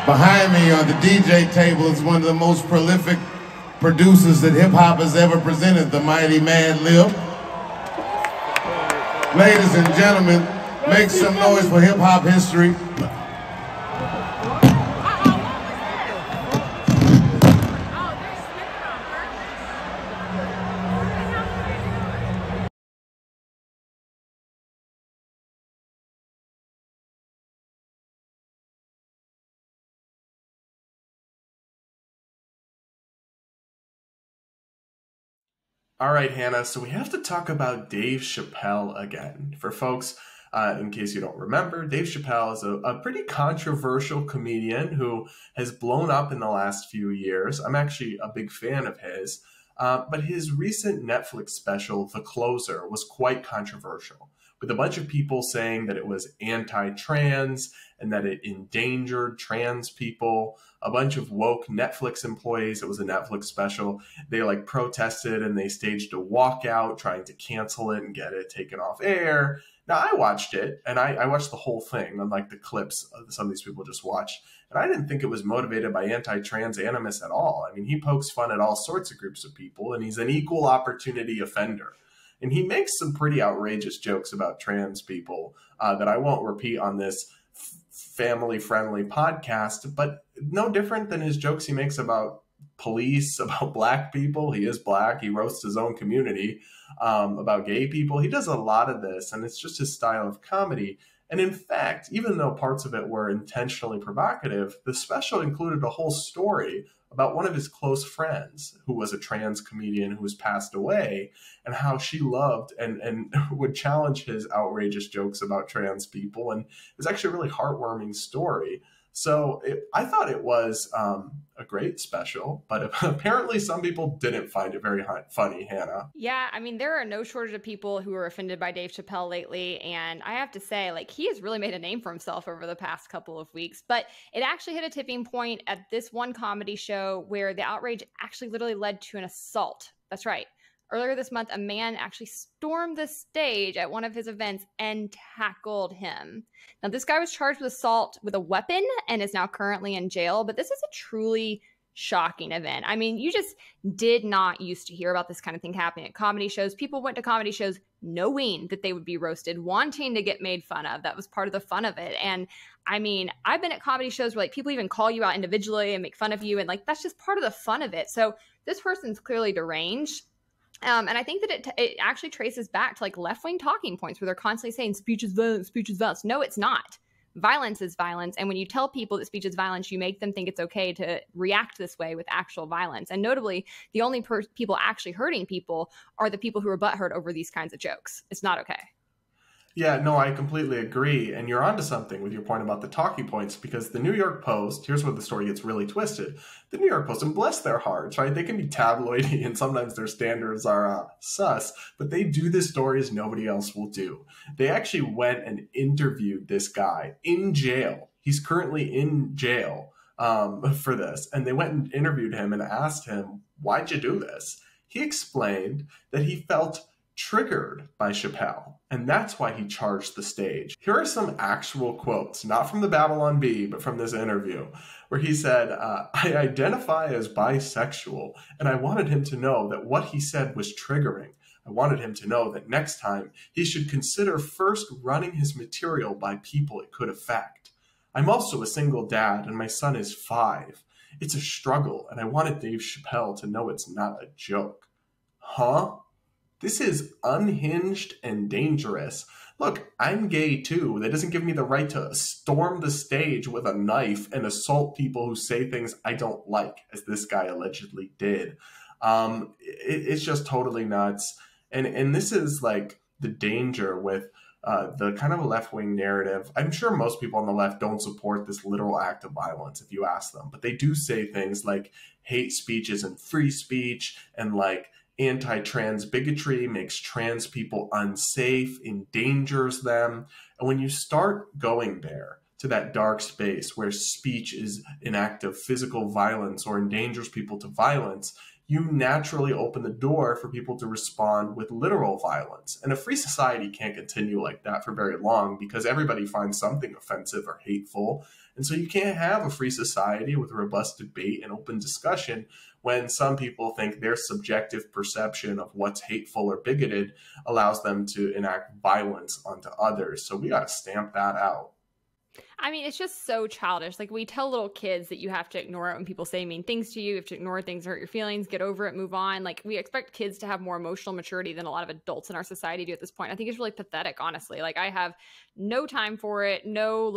Behind me on the DJ table is one of the most prolific producers that hip-hop has ever presented, the mighty Mad Lib. Ladies and gentlemen, make some noise for hip-hop history. All right, Hannah, so we have to talk about Dave Chappelle again. For folks, in case you don't remember, Dave Chappelle is a pretty controversial comedian who has blown up in the last few years. I'm actually a big fan of his, but his recent Netflix special, The Closer, was quite controversial, with a bunch of people saying that it was anti-trans and that it endangered trans people. A bunch of woke Netflix employees, it was a Netflix special, they like protested and they staged a walkout trying to cancel it and get it taken off air. Now, I watched it, and I watched the whole thing, unlike the clips some of these people just watched, and I didn't think it was motivated by anti-trans animus at all. I mean, he pokes fun at all sorts of groups of people, and he's an equal opportunity offender. And he makes some pretty outrageous jokes about trans people that I won't repeat on this family-friendly podcast, but no different than his jokes he makes about police, about black people. He is black. He roasts his own community, about gay people. He does a lot of this, and it's just his style of comedy. And in fact, even though parts of it were intentionally provocative, the special included a whole story about one of his close friends who was a trans comedian who has passed away, and how she loved and would challenge his outrageous jokes about trans people. And it was actually a really heartwarming story. So I thought it was a great special, but apparently some people didn't find it very funny, Hannah. Yeah, I mean, there are no shortage of people who are offended by Dave Chappelle lately. And I have to say, like, he has really made a name for himself over the past couple of weeks. But it actually hit a tipping point at this one comedy show where the outrage actually literally led to an assault. That's right. Earlier this month, a man actually stormed the stage at one of his events and tackled him. Now, this guy was charged with assault with a weapon and is now currently in jail, but this is a truly shocking event. I mean, you just did not used to hear about this kind of thing happening at comedy shows. People went to comedy shows knowing that they would be roasted, wanting to get made fun of. That was part of the fun of it. And I mean, I've been at comedy shows where like people even call you out individually and make fun of you. And like, that's just part of the fun of it. So this person's clearly deranged. And I think that it actually traces back to like left-wing talking points where they're constantly saying speech is violence, speech is violence. No, it's not. Violence is violence. And when you tell people that speech is violence, you make them think it's okay to react this way with actual violence. And notably, the only people actually hurting people are the people who are butthurt over these kinds of jokes. It's not okay. Yeah, no, I completely agree. And you're onto something with your point about the talking points, because the New York Post, here's where the story gets really twisted. The New York Post, and bless their hearts, right? They can be tabloidy and sometimes their standards are sus, but they do the stories nobody else will do. They actually went and interviewed this guy in jail. He's currently in jail for this. And they went and interviewed him and asked him, why'd you do this? He explained that he felt triggered by Chappelle, and that's why he charged the stage. Here are some actual quotes, not from the Babylon Bee, but from this interview, where he said, I identify as bisexual, and I wanted him to know that what he said was triggering. I wanted him to know that next time he should consider first running his material by people it could affect. I'm also a single dad, and my son is 5. It's a struggle, and I wanted Dave Chappelle to know it's not a joke. Huh? This is unhinged and dangerous. Look, I'm gay too. That doesn't give me the right to storm the stage with a knife and assault people who say things I don't like, as this guy allegedly did. It's just totally nuts. And this is like the danger with the kind of left-wing narrative. I'm sure most people on the left don't support this literal act of violence if you ask them, but they do say things like hate speech isn't free speech, and like anti-trans bigotry makes trans people unsafe, endangers them. And when you start going there to that dark space where speech is an act of physical violence or endangers people to violence, you naturally open the door for people to respond with literal violence. And a free society can't continue like that for very long, because everybody finds something offensive or hateful. And so you can't have a free society with robust debate and open discussion when some people think their subjective perception of what's hateful or bigoted allows them to enact violence onto others. So we got to stamp that out. I mean, it's just so childish. Like, we tell little kids that you have to ignore it when people say mean things to you. You have to ignore things that hurt your feelings, get over it, move on. Like, we expect kids to have more emotional maturity than a lot of adults in our society do at this point. I think it's really pathetic, honestly. Like, I have no time for it, no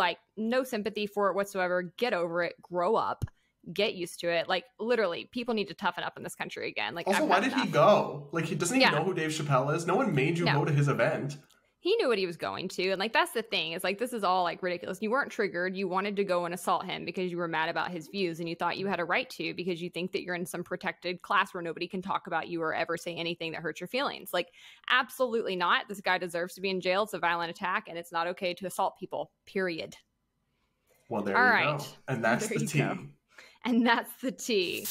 sympathy for it whatsoever. Get over it, grow up, get used to it. Like, literally, people need to toughen up in this country again. Like, also, why did he go? Like, doesn't he know who Dave Chappelle is? No one made you go to his event. He knew what he was going to. And like, that's the thing. It's like, this is all like ridiculous. You weren't triggered. You wanted to go and assault him because you were mad about his views and you thought you had a right to, because you think that you're in some protected class where nobody can talk about you or ever say anything that hurts your feelings. Like, absolutely not. This guy deserves to be in jail. It's a violent attack and it's not okay to assault people, period. Well, there you go. And that's the tea. And that's the tea.